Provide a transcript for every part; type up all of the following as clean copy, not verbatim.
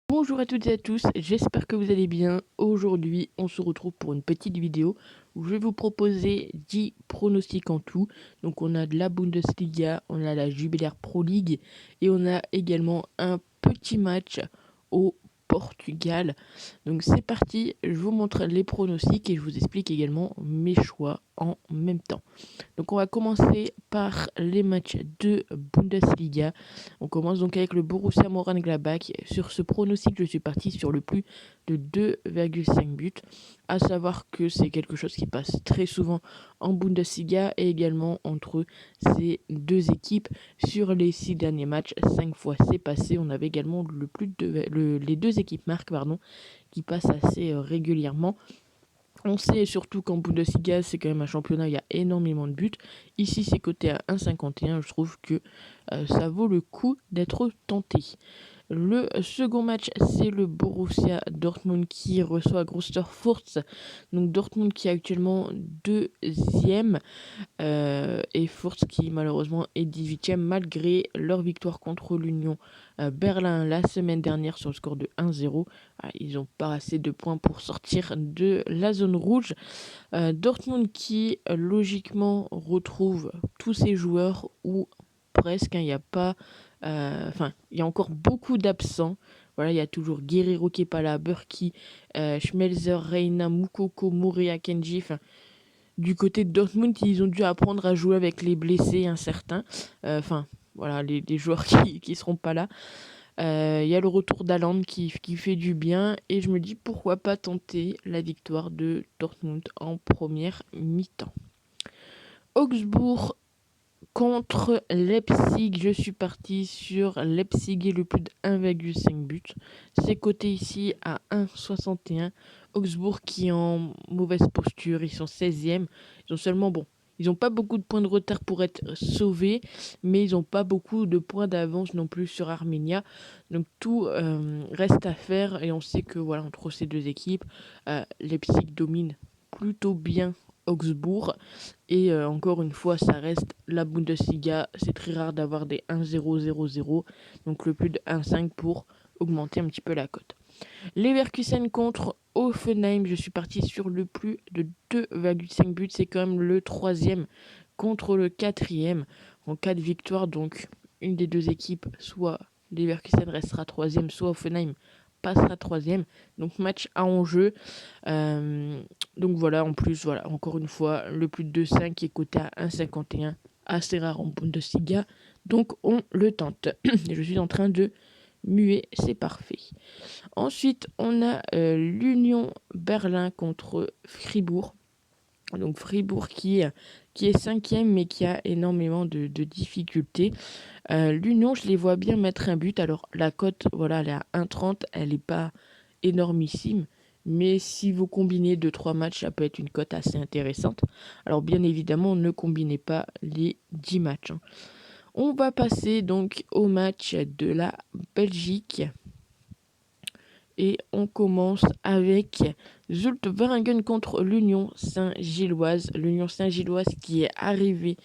Bonjour à toutes et à tous, j'espère que vous allez bien. Aujourd'hui, on se retrouve pour une petite vidéo où je vais vous proposer 10 pronostics en tout. Donc on a de la Bundesliga, on a la Jubilaire Pro League et on a également un petit match au Portugal. Donc c'est parti, je vous montre les pronostics et je vous explique également mes choix en même temps. Donc on va commencer par les matchs de Bundesliga. On commence donc avec le Borussia Mönchengladbach. Sur ce pronostic, je suis parti sur le plus de 2,5 buts. À savoir que c'est quelque chose qui passe très souvent en Bundesliga et également entre ces deux équipes. Sur les 6 derniers matchs, 5 fois c'est passé. On avait également les deux équipes marques qui passent assez régulièrement. On sait surtout qu'en Bundesliga, c'est quand même un championnat, il y a énormément de buts. Ici, c'est coté à 1,51. Je trouve que ça vaut le coup d'être tenté. Le second match, c'est le Borussia Dortmund qui reçoit Greuther Fürth. Donc Dortmund qui est actuellement deuxième et Fürth qui malheureusement est 18e malgré leur victoire contre l'Union Berlin la semaine dernière sur le score de 1-0. Ils n'ont pas assez de points pour sortir de la zone rouge. Dortmund qui logiquement retrouve tous ses joueurs ou presque, il n'y a pas il y a encore beaucoup d'absents. Voilà, il y a toujours Guerreiro qui est pas là, Burki, Schmelzer, Reina, Moukoko, Mouria, Kenji. Du côté de Dortmund, ils ont dû apprendre à jouer avec les blessés incertains. Voilà, les joueurs qui seront pas là. Il y a le retour d'Haaland qui fait du bien. Et je me dis pourquoi pas tenter la victoire de Dortmund en première mi-temps. Augsbourg contre Leipzig, je suis parti sur Leipzig et le plus de 1,5 but. C'est coté ici à 1,61. Augsbourg qui est en mauvaise posture, ils sont 16e. Ils ont seulement, ils n'ont pas beaucoup de points de retard pour être sauvés, mais ils n'ont pas beaucoup de points d'avance non plus sur Arminia. Donc tout reste à faire et on sait que voilà, entre ces deux équipes, Leipzig domine plutôt bien Augsbourg. Et encore une fois, ça reste la Bundesliga. C'est très rare d'avoir des 1-0-0-0. Donc le plus de 1-5 pour augmenter un petit peu la cote. Leverkusen contre Hoffenheim. Je suis parti sur le plus de 2,5 buts. C'est quand même le troisième contre le quatrième. En cas de victoire, donc une des deux équipes, soit Leverkusen restera troisième, soit Hoffenheim passera troisième. Donc match à enjeu. Donc voilà, en plus, voilà, encore une fois, le plus de 2,5 est coté à 1,51. Assez rare en Bundesliga. Donc on le tente. Je suis en train de muer, c'est parfait. Ensuite, on a l'Union Berlin contre Fribourg. Donc Fribourg qui est cinquième mais qui a énormément de difficultés. L'Union, je les vois bien mettre un but. Alors la cote, voilà, elle est à 1,30. Elle n'est pas énormissime. Mais si vous combinez 2-3 matchs, ça peut être une cote assez intéressante. Alors bien évidemment, ne combinez pas les 10 matchs. On va passer donc au match de la Belgique. Et on commence avec Zulte Waregem contre l'Union Saint-Gilloise. L'Union Saint-Gilloise qui est arrivée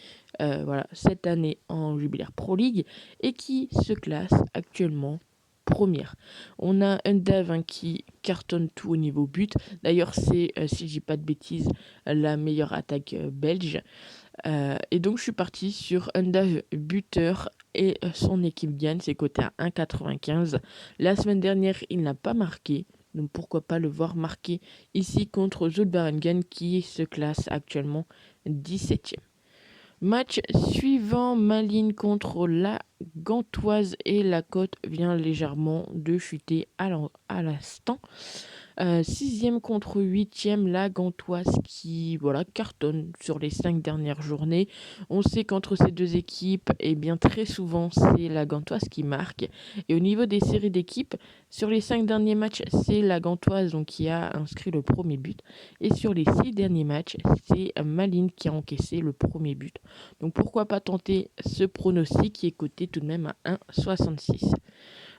cette année en Jubilaire Pro League et qui se classe actuellement première. On a un Dav qui cartonne tout au niveau but. D'ailleurs, c'est, si je dis pas de bêtises, la meilleure attaque belge. Et donc, je suis parti sur un Dav buteur et son équipe gagne. C'est coté à 1,95. La semaine dernière, il n'a pas marqué. Donc, pourquoi pas le voir marquer ici contre Zulbarengen qui se classe actuellement 17e. Match suivant, Malines contre la Gantoise et la cote vient légèrement de chuter à l'instant. 6e contre 8e, la Gantoise qui cartonne sur les 5 dernières journées. On sait qu'entre ces deux équipes, très souvent, c'est la Gantoise qui marque. Et au niveau des séries d'équipes, sur les 5 derniers matchs, c'est la Gantoise qui a inscrit le premier but. Et sur les 6 derniers matchs, c'est Malines qui a encaissé le premier but. Donc pourquoi pas tenter ce pronostic qui est coté tout de même à 1,66.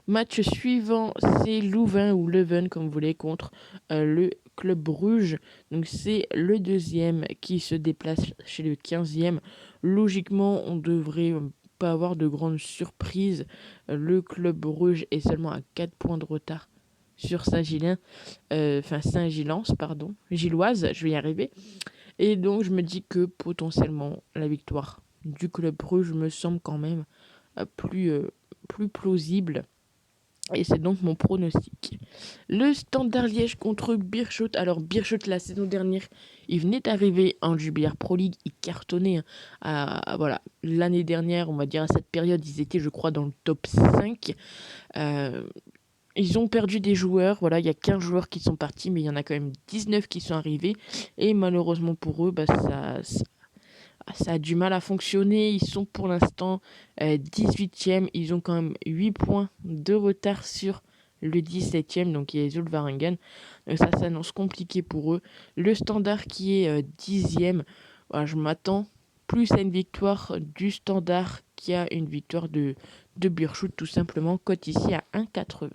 Match suivant, c'est Louvain ou Leuven, comme vous voulez, contre le Club Bruges. Donc c'est le deuxième qui se déplace chez le 15e. Logiquement, on devrait pas avoir de grandes surprises. Le Club Bruges est seulement à 4 points de retard sur Saint-Gilien, enfin Saint-Gilance, pardon, Gilloise, je vais y arriver. Et donc je me dis que potentiellement la victoire du Club Bruges me semble quand même plus plausible. Et c'est donc mon pronostic. Le Standard Liège contre Beerschot. Alors Beerschot, la saison dernière, il venait d'arriver en Jubiler Pro League. Il cartonnait, hein. Voilà, l'année dernière, on va dire à cette période, ils étaient, je crois, dans le top 5. Euh, Ils ont perdu des joueurs. Voilà, il y a 15 joueurs qui sont partis, mais il y en a quand même 19 qui sont arrivés. Et malheureusement pour eux, ça a du mal à fonctionner. Ils sont pour l'instant 18e. Ils ont quand même 8 points de retard sur le 17e, donc il y a Zulvaringen. Donc ça s'annonce compliqué pour eux. Le Standard qui est 10e. Voilà, je m'attends plus à une victoire du Standard qu'à une victoire de Beerschot, tout simplement. Cote ici à 1,80.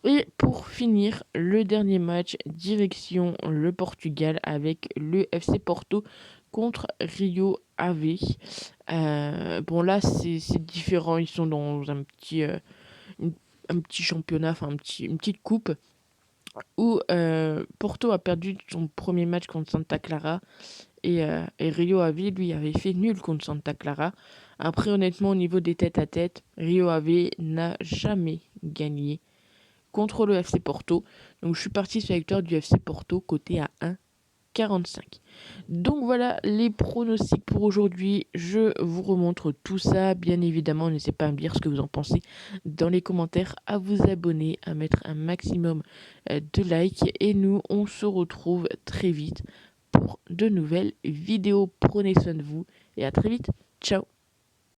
Et pour finir, le dernier match, direction le Portugal avec le FC Porto contre Rio Ave. Bon là c'est différent, ils sont dans un petit championnat, enfin une petite coupe où Porto a perdu son premier match contre Santa Clara et Rio Ave lui avait fait nul contre Santa Clara. Après honnêtement au niveau des têtes à tête, Rio Ave n'a jamais gagné contre le FC Porto. Donc je suis parti sur la victoire du FC Porto côté à 1,45. Donc voilà les pronostics pour aujourd'hui. Je vous remontre tout ça. Bien évidemment, n'hésitez pas à me dire ce que vous en pensez dans les commentaires, à vous abonner, à mettre un maximum de likes. Et nous, on se retrouve très vite pour de nouvelles vidéos. Prenez soin de vous et à très vite. Ciao.